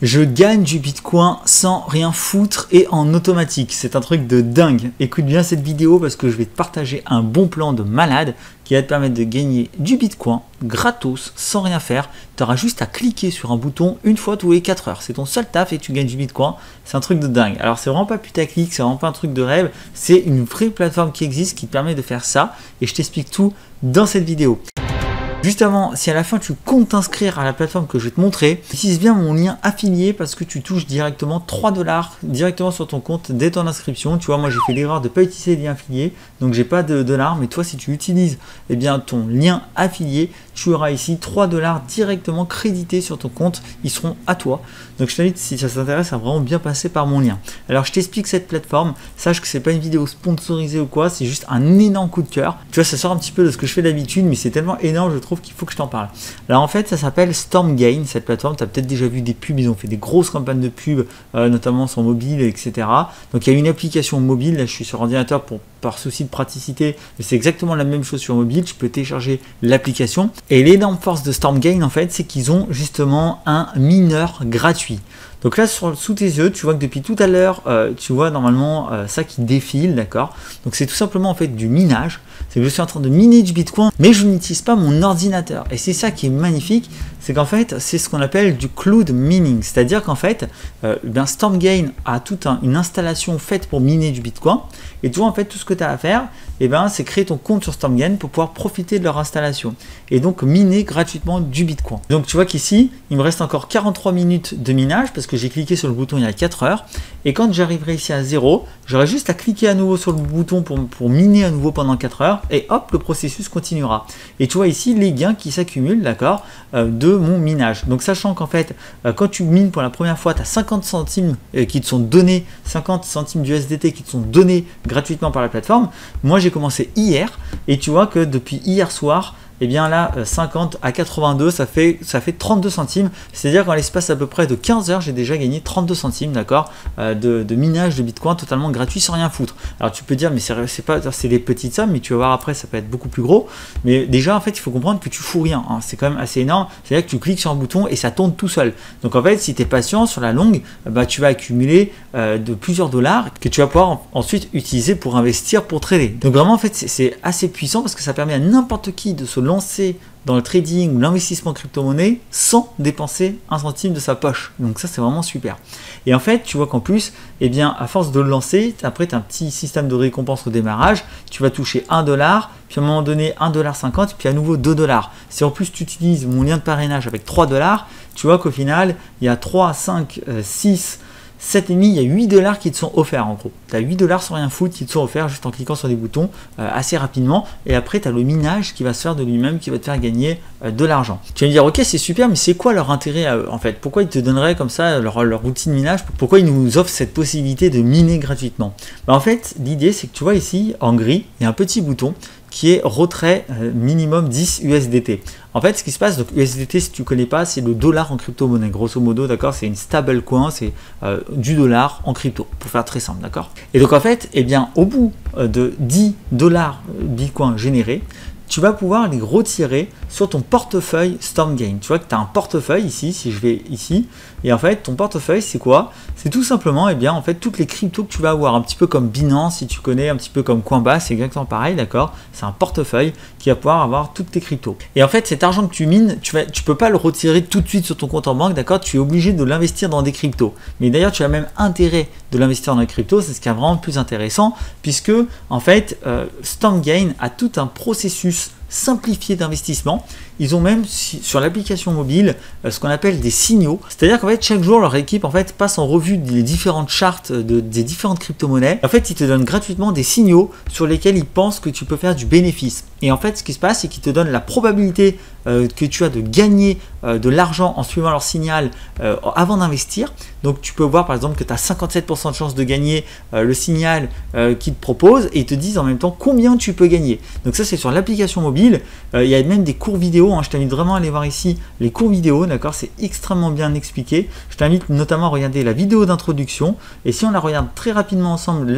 Je gagne du Bitcoin sans rien foutre et en automatique. C'est un truc de dingue. Écoute bien cette vidéo parce que je vais te partager un bon plan de malade qui va te permettre de gagner du Bitcoin gratos sans rien faire. Tu auras juste à cliquer sur un bouton une fois tous les 4 heures. C'est ton seul taf et tu gagnes du Bitcoin. C'est un truc de dingue. Alors c'est vraiment pas putaclic, c'est vraiment pas un truc de rêve. C'est une vraie plateforme qui existe qui te permet de faire ça et je t'explique tout dans cette vidéo. Juste avant, si à la fin tu comptes t'inscrire à la plateforme que je vais te montrer, utilise bien mon lien affilié parce que tu touches directement 3 $ directement sur ton compte dès ton inscription. Tu vois, moi j'ai fait l'erreur de ne pas utiliser les liens affiliés, donc j'ai pas de dollars, mais toi si tu utilises bien, ton lien affilié, tu auras ici 3 $ directement crédités sur ton compte, ils seront à toi. Donc je t'invite, si ça t'intéresse, à vraiment bien passer par mon lien. Alors je t'explique cette plateforme, sache que c'est pas une vidéo sponsorisée ou quoi, c'est juste un énorme coup de cœur. Tu vois, ça sort un petit peu de ce que je fais d'habitude, mais c'est tellement énorme, je trouve qu'il faut que je t'en parle. Alors en fait, ça s'appelle StormGain, cette plateforme. Tu as peut-être déjà vu des pubs, ils ont fait des grosses campagnes de pubs, notamment sur mobile, etc. Donc il y a une application mobile, là je suis sur ordinateur par souci de praticité, mais c'est exactement la même chose sur mobile, tu peux télécharger l'application. Et l'énorme force de StormGain, en fait, c'est qu'ils ont justement un mineur gratuit. Donc là, sous tes yeux, tu vois que depuis tout à l'heure, tu vois normalement ça qui défile, d'accord? Donc c'est tout simplement en fait du minage. C'est que je suis en train de miner du Bitcoin, mais je n'utilise pas mon ordinateur. Et c'est ça qui est magnifique, c'est qu'en fait, c'est ce qu'on appelle du cloud mining. C'est-à-dire qu'en fait, StormGain a toute une installation faite pour miner du Bitcoin. Et tu vois, en fait, tout ce que tu as à faire, c'est créer ton compte sur StormGain pour pouvoir profiter de leur installation. Et donc, miner gratuitement du Bitcoin. Donc, tu vois qu'ici, il me reste encore 43 minutes de minage parce que j'ai cliqué sur le bouton il y a 4 heures. Et quand j'arriverai ici à 0, j'aurai juste à cliquer à nouveau sur le bouton pour miner à nouveau pendant 4 heures. Et hop, le processus continuera. Et tu vois ici les gains qui s'accumulent, d'accord, de mon minage. Donc, sachant qu'en fait, quand tu mines pour la première fois, tu as 50 centimes qui te sont donnés, 50 centimes d'USDT qui te sont donnés gratuitement par la plateforme. Moi, j'ai commencé hier et tu vois que depuis hier soir, et bien là, 50 à 82, ça fait 32 centimes. C'est-à-dire qu'en l'espace à peu près de 15 heures, j'ai déjà gagné 32 centimes, d'accord, de minage de Bitcoin totalement gratuit sans rien foutre. Alors tu peux dire, mais c'est des petites sommes, mais tu vas voir après, ça peut être beaucoup plus gros. Mais déjà, en fait, il faut comprendre que tu fous rien. Hein. C'est quand même assez énorme. C'est-à-dire que tu cliques sur un bouton et ça tourne tout seul. Donc en fait, si tu es patient sur la longue, tu vas accumuler de plusieurs dollars que tu vas pouvoir ensuite utiliser pour investir, pour trader. Donc vraiment, en fait, c'est assez puissant parce que ça permet à n'importe qui de se lancer dans le trading ou l'investissement crypto-monnaie sans dépenser un centime de sa poche. Donc ça, c'est vraiment super. Et en fait, tu vois qu'en plus, à force de le lancer, après, tu as un petit système de récompense au démarrage. Tu vas toucher 1 $, puis à un moment donné, 1,50 $, puis à nouveau 2 $. Si en plus, tu utilises mon lien de parrainage avec 3 $, tu vois qu'au final, il y a 3, 5, 6... 7,5, il y a 8 $ qui te sont offerts en gros. Tu as 8 $ sans rien foutre qui te sont offerts juste en cliquant sur des boutons assez rapidement. Et après, tu as le minage qui va se faire de lui-même, qui va te faire gagner de l'argent. Tu vas me dire, ok, c'est super, mais c'est quoi leur intérêt à eux en fait? Pourquoi ils te donneraient comme ça leur outil de minage? Pourquoi ils nous offrent cette possibilité de miner gratuitement? En fait, l'idée, c'est que tu vois ici, en gris, il y a un petit bouton qui est retrait minimum 10 USDT. En fait, ce qui se passe, donc USDT, si tu ne connais pas, c'est le dollar en crypto-monnaie. Grosso modo, d'accord, c'est une stable coin, c'est du dollar en crypto, pour faire très simple, d'accord. Et donc en fait, au bout de 10 $ Bitcoin générés, tu vas pouvoir les retirer sur ton portefeuille StormGain. Tu vois que tu as un portefeuille ici, si je vais ici, et en fait, ton portefeuille, c'est quoi? C'est tout simplement, en fait, toutes les cryptos que tu vas avoir, un petit peu comme Binance, si tu connais, un petit peu comme Coinbase, c'est exactement pareil, d'accord? C'est un portefeuille qui va pouvoir avoir toutes tes cryptos. Et en fait, cet argent que tu mines, tu peux pas le retirer tout de suite sur ton compte en banque, d'accord? Tu es obligé de l'investir dans des cryptos. Mais d'ailleurs, tu as même intérêt de l'investir dans les cryptos, c'est ce qui est vraiment le plus intéressant, puisque, en fait, StormGain a tout un processus simplifié d'investissement. Ils ont même sur l'application mobile ce qu'on appelle des signaux. C'est-à-dire qu'en fait, chaque jour, leur équipe passe en revue les différentes charts des différentes crypto-monnaies. En fait, ils te donnent gratuitement des signaux sur lesquels ils pensent que tu peux faire du bénéfice. Et en fait, ce qui se passe, c'est qu'ils te donnent la probabilité que tu as de gagner de l'argent en suivant leur signal avant d'investir. Donc, tu peux voir par exemple que tu as 57% de chance de gagner le signal qu'ils te proposent et ils te disent en même temps combien tu peux gagner. Donc ça, c'est sur l'application mobile. Il y a même des cours vidéo. Je t'invite vraiment à aller voir ici les cours vidéo, d'accord, c'est extrêmement bien expliqué. Je t'invite notamment à regarder la vidéo d'introduction et si on la regarde très rapidement ensemble,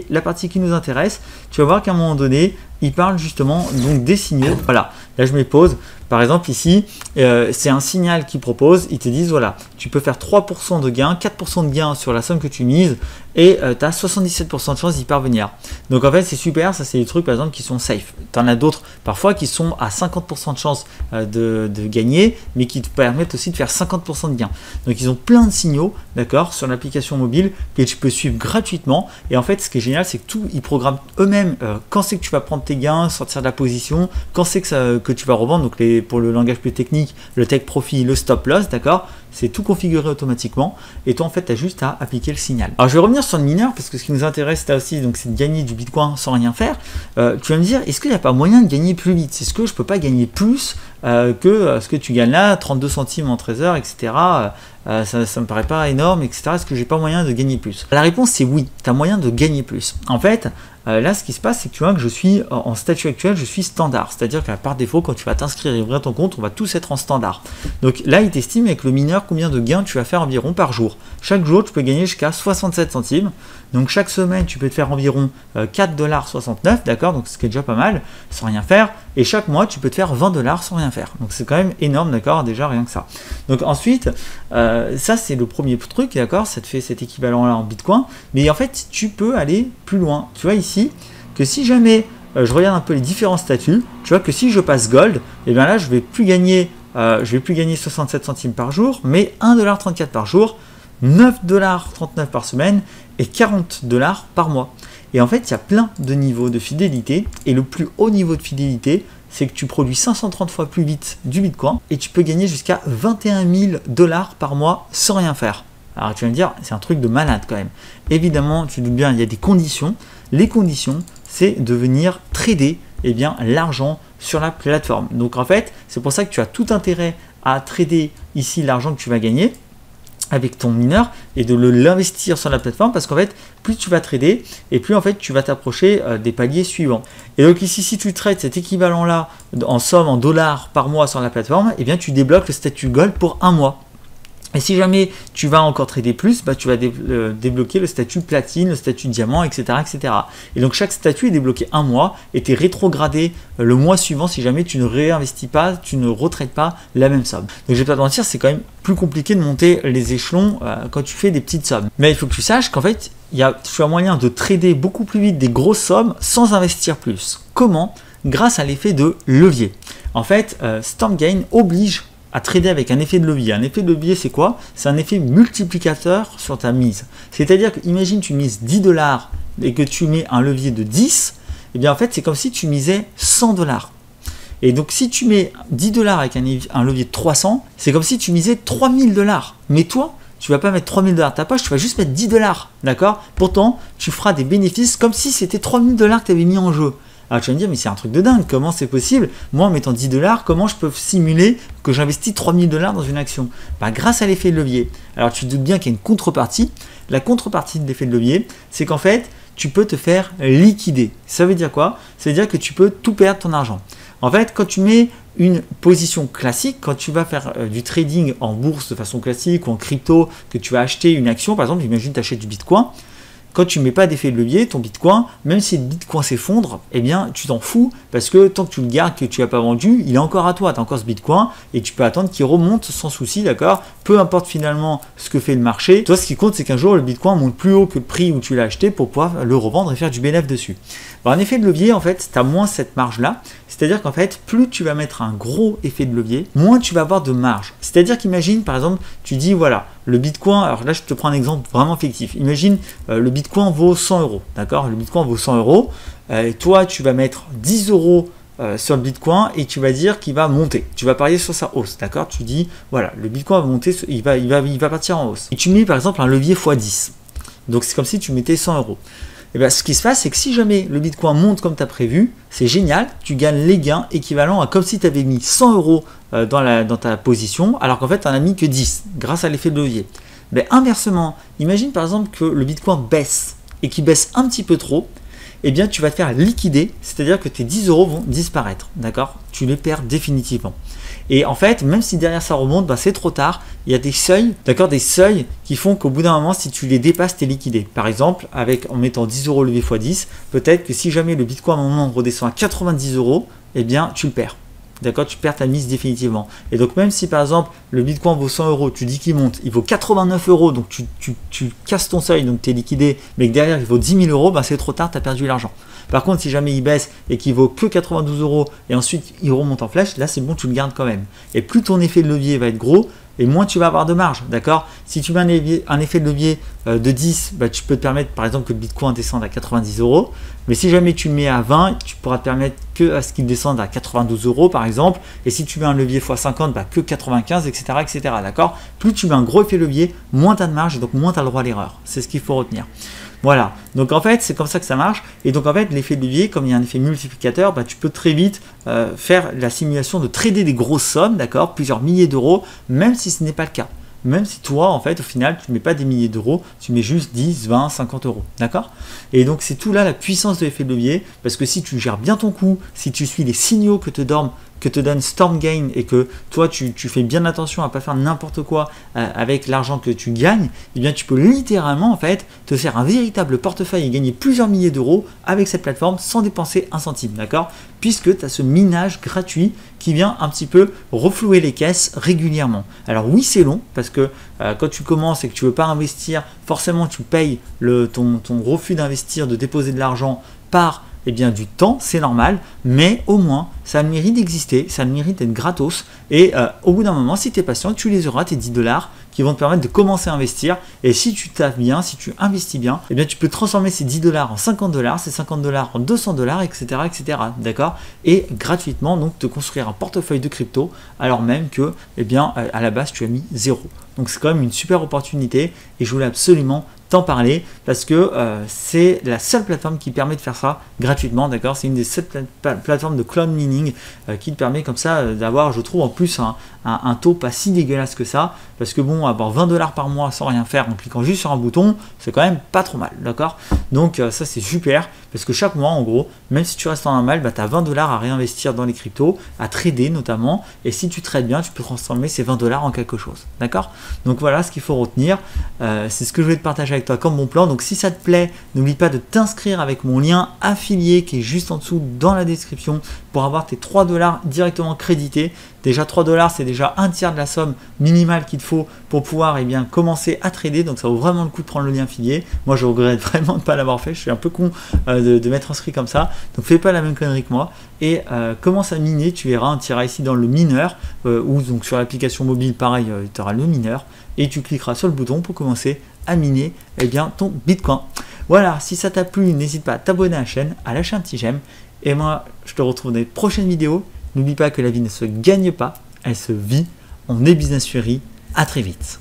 la partie qui nous intéresse, tu vas voir qu'à un moment donné, il parle justement donc des signaux. Voilà, là je mets pause. Par exemple ici, c'est un signal qu'ils proposent. Ils te disent voilà, tu peux faire 3% de gain, 4% de gain sur la somme que tu mises et tu as 77% de chance d'y parvenir. Donc en fait c'est super, ça c'est des trucs par exemple qui sont safe. Tu en as d'autres parfois qui sont à 50% de chance de gagner, mais qui te permettent aussi de faire 50% de gain. Donc ils ont plein de signaux, d'accord, sur l'application mobile que tu peux suivre gratuitement. Et en fait ce qui est génial, c'est que tout, ils programment eux-mêmes quand c'est que tu vas prendre tes gains, sortir de la position, quand c'est que tu vas revendre. Donc pour le langage plus technique, le take profit, le stop loss, d'accord, c'est tout configuré automatiquement et toi en fait tu as juste à appliquer le signal. Alors je vais revenir sur le mineur parce que ce qui nous intéresse là aussi, donc c'est de gagner du Bitcoin sans rien faire. Tu vas me dire, est-ce qu'il n'y a pas moyen de gagner plus vite? Est-ce que je peux pas gagner plus que ce que tu gagnes là, 32 centimes en 13 heures, etc. Ça me paraît pas énorme, etc. Est-ce que j'ai pas moyen de gagner plus? La réponse c'est oui, tu as moyen de gagner plus. En fait, là ce qui se passe, c'est que tu vois que je suis en statut actuel, je suis standard. C'est-à-dire que par défaut, quand tu vas t'inscrire et ouvrir ton compte, on va tous être en standard. Donc là, il t'estime avec le mineur combien de gains tu vas faire environ par jour. Chaque jour, tu peux gagner jusqu'à 67 centimes. Donc chaque semaine, tu peux te faire environ 4,69$, d'accord, donc ce qui est déjà pas mal, sans rien faire. Et chaque mois, tu peux te faire 20$ sans rien faire. Donc c'est quand même énorme, d'accord, déjà rien que ça. Donc ensuite, ça c'est le premier truc, d'accord, ça te fait cet équivalent-là en Bitcoin. Mais en fait, tu peux aller plus loin. Tu vois ici, que si jamais je regarde un peu les différents statuts, tu vois que si je passe Gold, et bien là, je vais plus gagner 67 centimes par jour, mais 1,34$ par jour, 9,39$ par semaine et 40$ par mois. Et en fait, il y a plein de niveaux de fidélité. Et le plus haut niveau de fidélité, c'est que tu produis 530 fois plus vite du Bitcoin et tu peux gagner jusqu'à 21 000$ par mois sans rien faire. Alors tu vas me dire, c'est un truc de malade quand même. Évidemment, tu doutes bien, il y a des conditions. Les conditions, c'est de venir trader l'argent sur la plateforme. Donc en fait, c'est pour ça que tu as tout intérêt à trader ici l'argent que tu vas gagner avec ton mineur et de l'investir sur la plateforme, parce qu'en fait plus tu vas trader et plus en fait tu vas t'approcher des paliers suivants. Et donc ici, si tu trades cet équivalent là en somme en dollars par mois sur la plateforme, et bien tu débloques le statut Gold pour un mois. Et si jamais tu vas encore trader plus, bah, tu vas débloquer le statut platine, le statut diamant, etc., etc. Et donc chaque statut est débloqué un mois et tu es rétrogradé le mois suivant si jamais tu ne réinvestis pas, tu ne retraites pas la même somme. Donc je vais pas te mentir, c'est quand même plus compliqué de monter les échelons quand tu fais des petites sommes. Mais il faut que tu saches qu'en fait, tu as moyen de trader beaucoup plus vite des grosses sommes sans investir plus. Comment? Grâce à l'effet de levier. En fait, StormGain oblige à trader avec un effet de levier. Un effet de levier, c'est quoi? C'est un effet multiplicateur sur ta mise. C'est-à-dire que, imagine, tu mises 10$ et que tu mets un levier de 10, et bien en fait, c'est comme si tu misais 100$. Et donc, si tu mets 10$ avec un levier de 300, c'est comme si tu misais 3000$. Mais toi, tu vas pas mettre 3000$ dans ta poche, tu vas juste mettre 10$, d'accord? Pourtant, tu feras des bénéfices comme si c'était 3000$ que tu avais mis en jeu. Alors tu vas me dire, mais c'est un truc de dingue, comment c'est possible? Moi en mettant 10$, comment je peux simuler que j'investis 3000$ dans une action? Bah, grâce à l'effet de levier. Alors tu te doutes bien qu'il y a une contrepartie. La contrepartie de l'effet de levier, c'est qu'en fait, tu peux te faire liquider. Ça veut dire quoi? Ça veut dire que tu peux tout perdre ton argent. En fait, quand tu mets une position classique, quand tu vas faire du trading en bourse de façon classique ou en crypto, que tu vas acheter une action, par exemple, imagine tu achètes du Bitcoin. Quand tu ne mets pas d'effet de levier, ton Bitcoin, même si le Bitcoin s'effondre, eh bien, tu t'en fous parce que tant que tu le gardes, que tu n'as pas vendu, il est encore à toi. Tu as encore ce Bitcoin et tu peux attendre qu'il remonte sans souci, d'accord? Peu importe finalement ce que fait le marché. Toi, ce qui compte, c'est qu'un jour, le Bitcoin monte plus haut que le prix où tu l'as acheté pour pouvoir le revendre et faire du bénéfice dessus. Alors, un effet de levier, en fait, tu as moins cette marge-là. C'est-à-dire qu'en fait, plus tu vas mettre un gros effet de levier, moins tu vas avoir de marge. C'est-à-dire qu'imagine, par exemple, tu dis, voilà, le Bitcoin, alors là, je te prends un exemple vraiment fictif. Imagine, le Bitcoin vaut 100€, d'accord? Le Bitcoin vaut 100€. Et toi, tu vas mettre 10€ sur le Bitcoin et tu vas dire qu'il va monter. Tu vas parier sur sa hausse, d'accord? Tu dis, voilà, le Bitcoin va monter, il va partir en hausse. Et tu mets, par exemple, un levier x10. Donc, c'est comme si tu mettais 100€. Et bien, ce qui se passe, c'est que si jamais le Bitcoin monte comme tu as prévu, c'est génial, tu gagnes les gains équivalents à comme si tu avais mis 100€ dans ta position, alors qu'en fait, tu n'en as mis que 10 grâce à l'effet de levier. Mais inversement, imagine par exemple que le Bitcoin baisse et qu'il baisse un petit peu trop, eh bien tu vas te faire liquider, c'est-à-dire que tes 10 euros vont disparaître, d'accord? Tu les perds définitivement. Et en fait, même si derrière ça remonte, bah, c'est trop tard. Il y a des seuils, d'accord, des seuils qui font qu'au bout d'un moment, si tu les dépasses, tu es liquidé. Par exemple, en mettant 10 euros levier x 10, peut-être que si jamais le Bitcoin à un moment redescend à 90 euros, eh bien tu le perds. D'accord, tu perds ta mise définitivement. Et donc même si par exemple le Bitcoin vaut 100 euros, tu dis qu'il monte, il vaut 89 euros, donc tu casses ton seuil, donc tu es liquidé, mais que derrière il vaut 10 000 euros, bah, c'est trop tard, tu as perdu l'argent. Par contre, si jamais il baisse et qu'il vaut que 92 euros et ensuite il remonte en flèche, là c'est bon, tu le gardes quand même. Et plus ton effet de levier va être gros, et moins tu vas avoir de marge, d'accord? Si tu mets un effet de levier de 10, bah, tu peux te permettre par exemple que le Bitcoin descende à 90 euros, mais si jamais tu le mets à 20, tu pourras te permettre que à ce qu'il descende à 92 euros par exemple, et si tu mets un levier x 50, bah, que 95, etc., etc., d'accord? Plus tu mets un gros effet levier, moins tu as de marge, et donc moins tu as le droit à l'erreur. C'est ce qu'il faut retenir. Voilà, donc en fait c'est comme ça que ça marche, et donc en fait l'effet de levier, comme il y a un effet multiplicateur, bah, tu peux très vite faire la simulation de trader des grosses sommes, d'accord, plusieurs milliers d'euros, même si ce n'est pas le cas. Même si toi, en fait, au final, tu ne mets pas des milliers d'euros, tu mets juste 10, 20, 50 euros, d'accord? Et donc c'est tout là la puissance de l'effet de levier, parce que si tu gères bien ton coût, si tu suis les signaux que te donne StormGain et que toi tu fais bien attention à ne pas faire n'importe quoi avec l'argent que tu gagnes, eh bien tu peux littéralement en fait te faire un véritable portefeuille et gagner plusieurs milliers d'euros avec cette plateforme sans dépenser un centime, d'accord? Puisque tu as ce minage gratuit qui vient un petit peu reflouer les caisses régulièrement. Alors oui, c'est long parce que quand tu commences et que tu ne veux pas investir, forcément tu payes ton refus d'investir, de déposer de l'argent par du temps, c'est normal, mais au moins ça a le mérite d'exister, ça a le mérite d'être gratos, et au bout d'un moment, si tu es patient, tu les auras, tes 10 $, qui vont te permettre de commencer à investir, et si tu taffes bien, si tu investis bien, eh bien tu peux transformer ces 10 $ en 50 $, ces 50 $ en 200 $, etc., etc., d'accord? Et gratuitement, donc, te construire un portefeuille de crypto, alors même que, à la base, tu as mis 0. Donc c'est quand même une super opportunité, et je voulais absolument t'en parler parce que c'est la seule plateforme qui permet de faire ça gratuitement, d'accord? C'est une des 7 plateformes de cloud mining qui te permet comme ça d'avoir, je trouve, en plus un taux pas si dégueulasse que ça, parce que bon, avoir 20 $ par mois sans rien faire en cliquant juste sur un bouton, c'est quand même pas trop mal, d'accord? Donc ça c'est super, parce que chaque mois en gros, même si tu restes en normal, bah, tu as 20 $ à réinvestir dans les cryptos, à trader notamment, et si tu trades bien, tu peux transformer ces 20 $ en quelque chose, d'accord? Donc voilà ce qu'il faut retenir, c'est ce que je voulais te partager avec toi comme bon plan. Donc si ça te plaît, n'oublie pas de t'inscrire avec mon lien affilié qui est juste en dessous dans la description pour avoir tes 3 $ directement crédités. Déjà 3 $, c'est déjà un tiers de la somme minimale qu'il te faut pour pouvoir commencer à trader, donc ça vaut vraiment le coup de prendre le lien affilié. Moi je regrette vraiment de ne pas l'avoir fait, je suis un peu con de m'être inscrit comme ça, donc fais pas la même connerie que moi et commence à miner. Tu verras, tu iras ici dans le mineur ou donc sur l'application mobile pareil, tu auras le mineur et tu cliqueras sur le bouton pour commencer à miner ton Bitcoin. Voilà, si ça t'a plu, n'hésite pas à t'abonner à la chaîne, à lâcher un petit j'aime, et moi je te retrouve dans les prochaines vidéos. N'oublie pas que la vie ne se gagne pas, elle se vit. On est Business Fury, à très vite.